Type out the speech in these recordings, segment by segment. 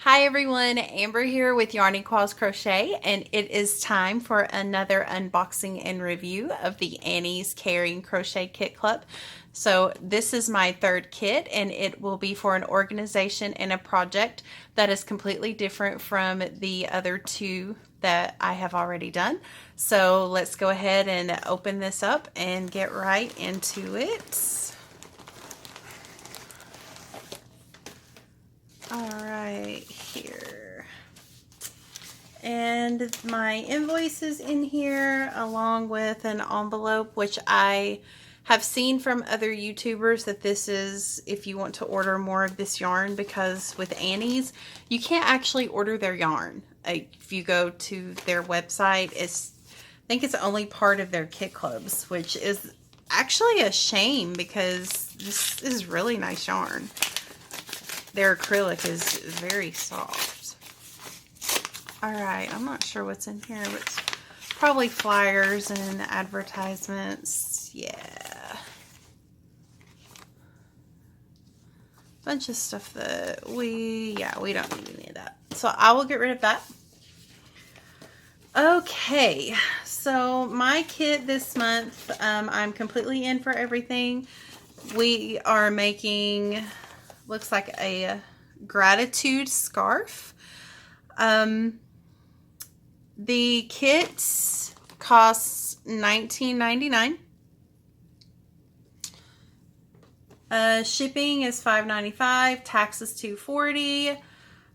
Hi everyone, Amber here with Yarny Qualls Crochet, and it is time for another unboxing and review of the Annie's Caring Crochet Kit Club. So this is my third kit, and it will be for an organization and a project that is completely different from the other two that I have already done. So let's go ahead and open this up and get right into it. All right, here. And my invoice is in here along with an envelope, which I have seen from other YouTubers that this is if you want to order more of this yarn, because with Annie's, you can't actually order their yarn. If you go to their website, I think it's only part of their kit clubs, which is actually a shame because this is really nice yarn. Their acrylic is very soft. Alright, I'm not sure what's in here, but it's probably flyers and advertisements. Yeah. Bunch of stuff that we don't need any of that. So I will get rid of that. Okay, so my kit this month, I'm completely in for everything. We are making, looks like a gratitude scarf. The kit costs $19.99. Shipping is $5.95. Tax is $2.40.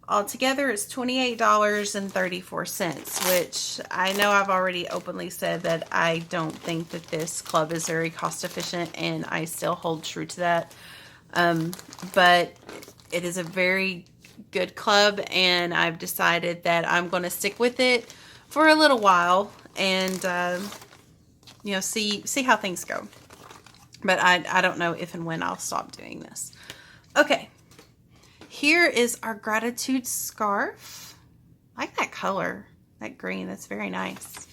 Altogether, it's $28.34, which I know I've already openly said that I don't think that this club is very cost efficient, and I still hold true to that. But it is a very good club, and I've decided that I'm going to stick with it for a little while and see how things go. But I don't know if and when I'll stop doing this. Okay, here is our gratitude scarf. I like that color, that green. That's very nice.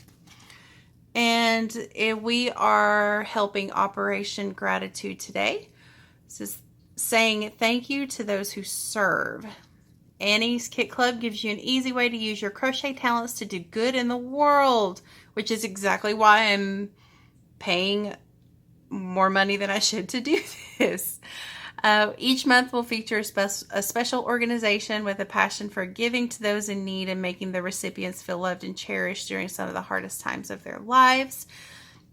And we are helping Operation Gratitude today. This is saying thank you to those who serve. Annie's Kit Club gives you an easy way to use your crochet talents to do good in the world, which is exactly why I'm paying more money than I should to do this. Each month will feature a special organization with a passion for giving to those in need and making the recipients feel loved and cherished during some of the hardest times of their lives.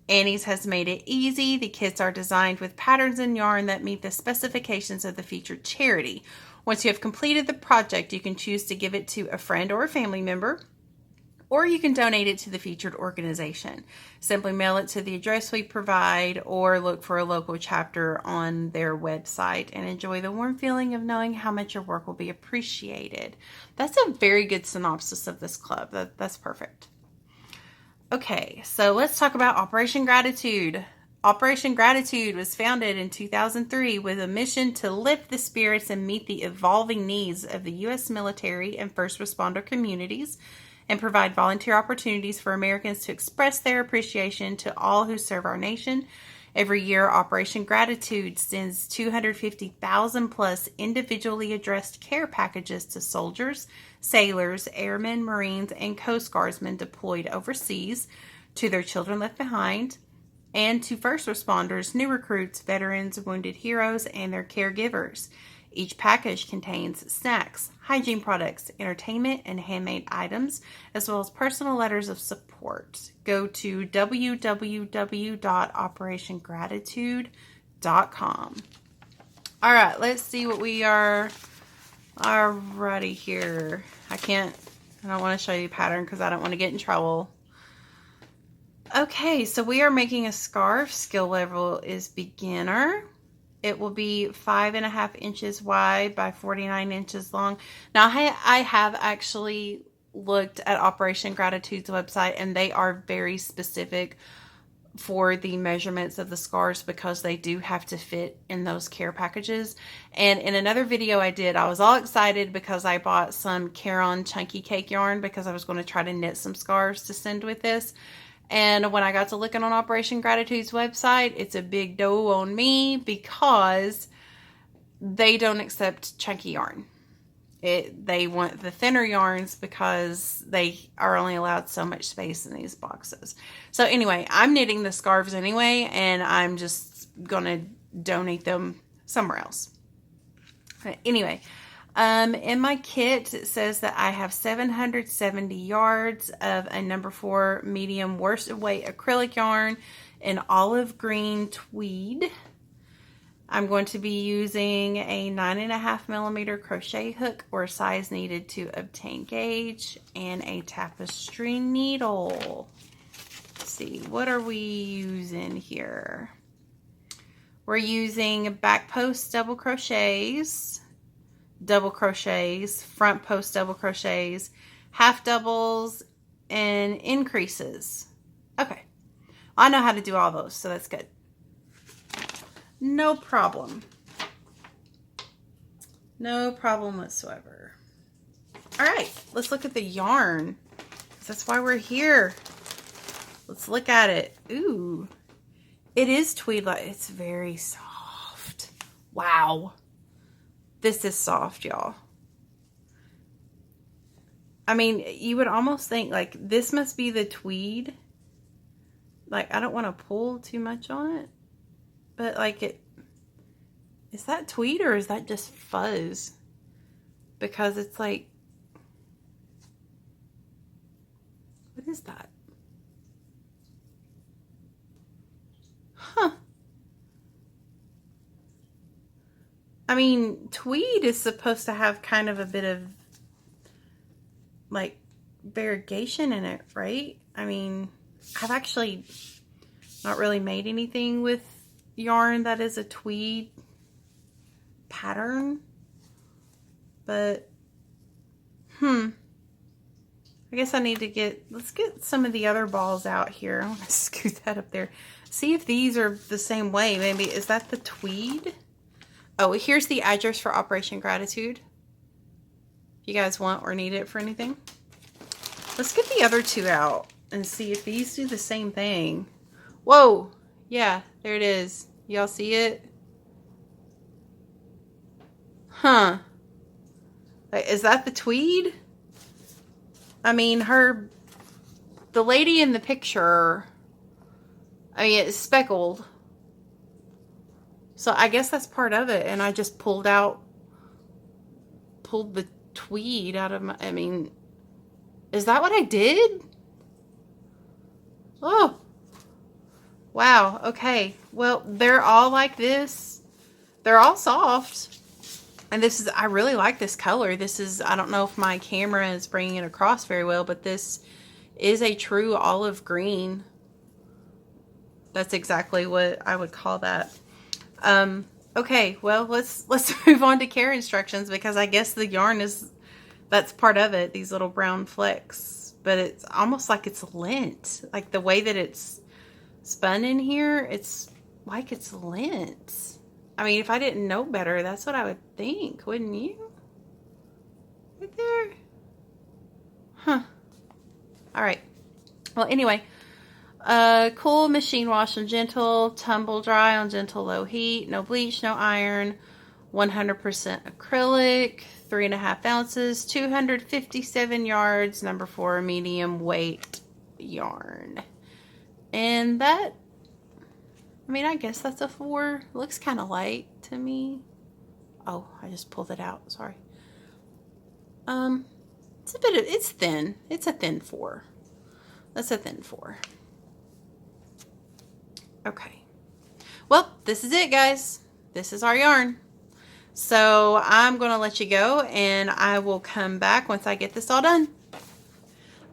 Annie's has made it easy. The kits are designed with patterns and yarn that meet the specifications of the featured charity. Once you have completed the project, you can choose to give it to a friend or a family member, or you can donate it to the featured organization. Simply mail it to the address we provide, or look for a local chapter on their website and enjoy the warm feeling of knowing how much your work will be appreciated. That's a very good synopsis of this club. That's perfect. Okay, so let's talk about Operation Gratitude. Operation Gratitude was founded in 2003 with a mission to lift the spirits and meet the evolving needs of the U.S. military and first responder communities, and provide volunteer opportunities for Americans to express their appreciation to all who serve our nation. Every year, Operation Gratitude sends 250,000 plus individually addressed care packages to soldiers, sailors, airmen, Marines, and Coast Guardsmen deployed overseas, to their children left behind, and to first responders, new recruits, veterans, wounded heroes, and their caregivers. Each package contains snacks, hygiene products, entertainment, and handmade items, as well as personal letters of support. Go to www.operationgratitude.com. All right, let's see what we are. Alrighty here. I don't want to show you the pattern because I don't want to get in trouble. Okay, so we are making a scarf. Skill level is beginner. It will be 5.5 inches wide by 49 inches long. Now, I have actually looked at Operation Gratitude's website, and they are very specific for the measurements of the scarves because they do have to fit in those care packages. And in another video I did, I was all excited because I bought some Caron Chunky Cake yarn because I was going to try to knit some scarves to send with this. And when I got to looking on Operation Gratitude's website, it's a big no on me because they don't accept chunky yarn. They want the thinner yarns because they are only allowed so much space in these boxes. So anyway, I'm knitting the scarves anyway, and I'm just gonna donate them somewhere else. Anyway, in my kit, it says that I have 770 yards of a number 4 medium worsted weight acrylic yarn in olive green tweed. I'm going to be using a 9.5 millimeter crochet hook or size needed to obtain gauge and a tapestry needle. Let's see, what are we using here? We're using back post double crochets, front post double crochets, half doubles, and increases. Okay, I know how to do all those, so that's good. No problem. No problem whatsoever. All right, let's look at the yarn. That's why we're here. Let's look at it. Ooh, it is tweed. It's very soft. Wow. This is soft, y'all. I mean, you would almost think like this must be the tweed. Like, I don't want to pull too much on it. But like is that tweed or is that just fuzz? Because it's like, what is that? Huh. I mean, tweed is supposed to have kind of a bit of like variegation in it, right? I mean, I've actually not really made anything with yarn that is a tweed pattern, but I guess I need to let's get some of the other balls out here. I want to scoot that up there. See if these are the same way. Maybe, is that the tweed? Oh, here's the address for Operation Gratitude. If you guys want or need it for anything. Let's get the other two out and see if these do the same thing. Whoa. Yeah, there it is. Y'all see it? Huh. Is that the tweed? I mean, the lady in the picture, I mean, it's speckled. So I guess that's part of it. And I just pulled the tweed out of I mean, is that what I did? Oh. Wow. Okay. Well, they're all like this. They're all soft. And I really like this color. I don't know if my camera is bringing it across very well, but this is a true olive green. That's exactly what I would call that. Okay, well, let's move on to care instructions, because I guess the yarn that's part of it, these little brown flecks. But it's almost like it's lint. Like the way that it's spun in here, it's like it's lint. I mean, if I didn't know better, that's what I would think, wouldn't you? Right there. Huh. All right. Well, anyway, cool machine wash on gentle, tumble dry on gentle low heat, no bleach, no iron, 100% acrylic, 3.5 ounces, 257 yards, number 4 medium weight yarn. And that, I mean, I guess that's a 4. Looks kind of light to me. Oh, I just pulled it out. Sorry. It's thin. It's a thin 4. That's a thin 4. Okay. Well, this is it, guys. This is our yarn. So I'm going to let you go, and I will come back once I get this all done.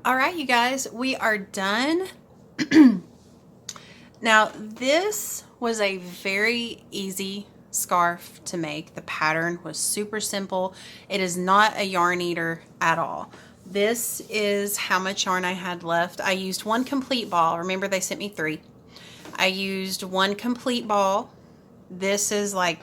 All right, you guys, we are done. Now, this was a very easy scarf to make. The pattern was super simple. It is not a yarn eater at all. This is how much yarn I had left. I used 1 complete ball. Remember, they sent me 3. I used 1 complete ball. This is like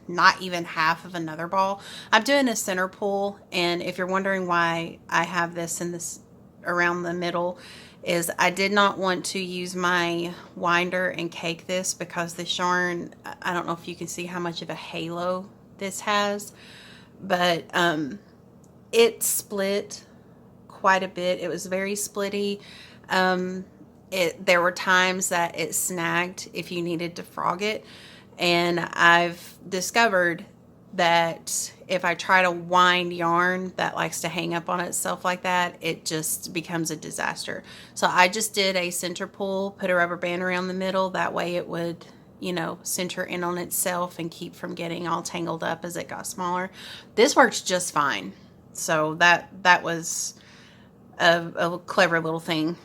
not even half of another ball. I'm doing a center pull, and if you're wondering why I have this in this around the middle, is I did not want to use my winder and cake this, because this yarn, I don't know if you can see how much of a halo this has, but it split quite a bit. It was very splitty. There were times that it snagged if you needed to frog it. And I've discovered that if I try to wind yarn that likes to hang up on itself like that, it just becomes a disaster. So I just did a center pull, put a rubber band around the middle. That way it would, you know, center in on itself and keep from getting all tangled up as it got smaller. This works just fine. So that was a clever little thing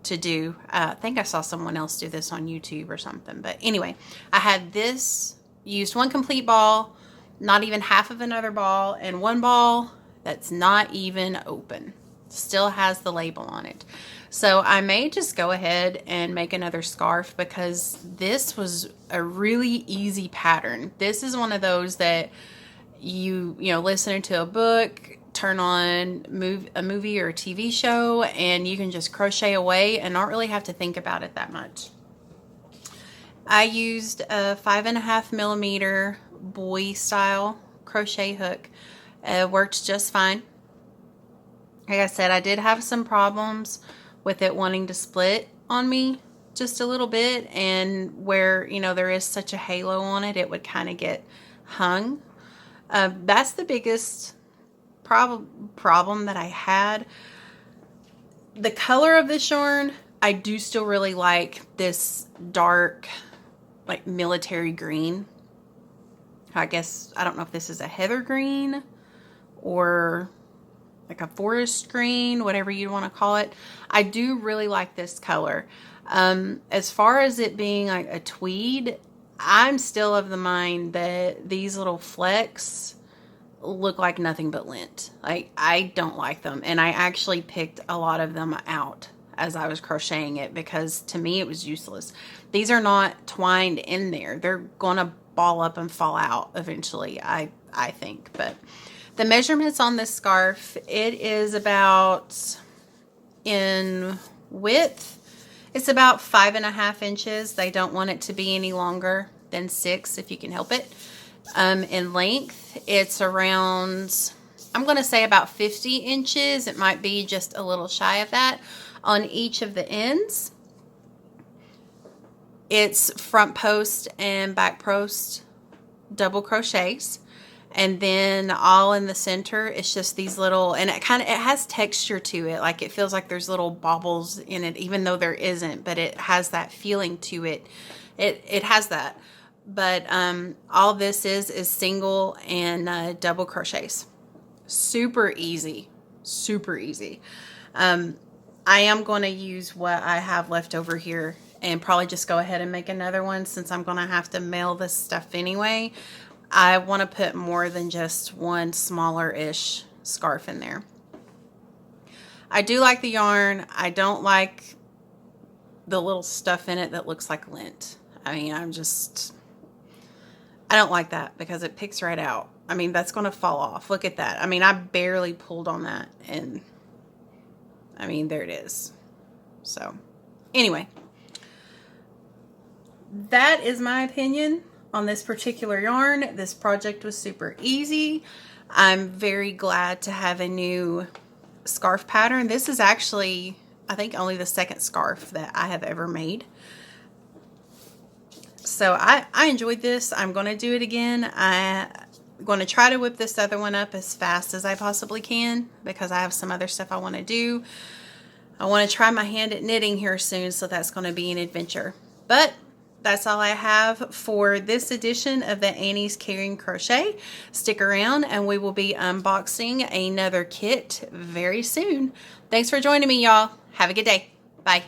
to do. I think I saw someone else do this on YouTube or something. But anyway, I had this, used one complete ball, not even half of another ball, and one ball that's not even open. Still has the label on it. So I may just go ahead and make another scarf because this was a really easy pattern. This is one of those that you know, listening to a book, turn on a movie or a TV show, and you can just crochet away and not really have to think about it that much. I used a 5.5 millimeter boy style crochet hook. It worked just fine. Like I said, I did have some problems with it wanting to split on me just a little bit, and where, you know, there is such a halo on it, it would kind of get hung. That's the biggest problem that I had. The color of this yarn, I do still really like this dark, like military green. I guess, I don't know if this is a heather green or like a forest green, whatever you want to call it. I do really like this color. As far as it being like a tweed, I'm still of the mind that these little flecks look like nothing but lint. Like, I don't like them, and I actually picked a lot of them out as I was crocheting it because to me it was useless. These are not twined in there. They're gonna ball up and fall out eventually, I think. But the measurements on this scarf, it is about, in width, it's about 5.5 inches. They don't want it to be any longer than 6 if you can help it. In length, it's around, I'm going to say about 50 inches. It might be just a little shy of that on each of the ends. It's front post and back post double crochets. And then all in the center, it's just these little, and it has texture to it. Like, it feels like there's little baubles in it, even though there isn't, but it has that feeling to it. It has that. But all this is single and double crochets. Super easy. Super easy. I am going to use what I have left over here and probably just go ahead and make another one since I'm going to have to mail this stuff anyway. I want to put more than just one smaller-ish scarf in there. I do like the yarn. I don't like the little stuff in it that looks like lint. I mean, I don't like that because it picks right out. I mean, that's going to fall off. Look at that. I mean, I barely pulled on that, and I mean, there it is. So, anyway, that is my opinion on this particular yarn. This project was super easy. I'm very glad to have a new scarf pattern. This is actually, I think, only the second scarf that I have ever made. So I enjoyed this. I'm going to do it again. I'm going to try to whip this other one up as fast as I possibly can because I have some other stuff I want to do. I want to try my hand at knitting here soon, so that's going to be an adventure. But that's all I have for this edition of the Annie's Caring Crochet. Stick around and we will be unboxing another kit very soon. Thanks for joining me, y'all. Have a good day. Bye.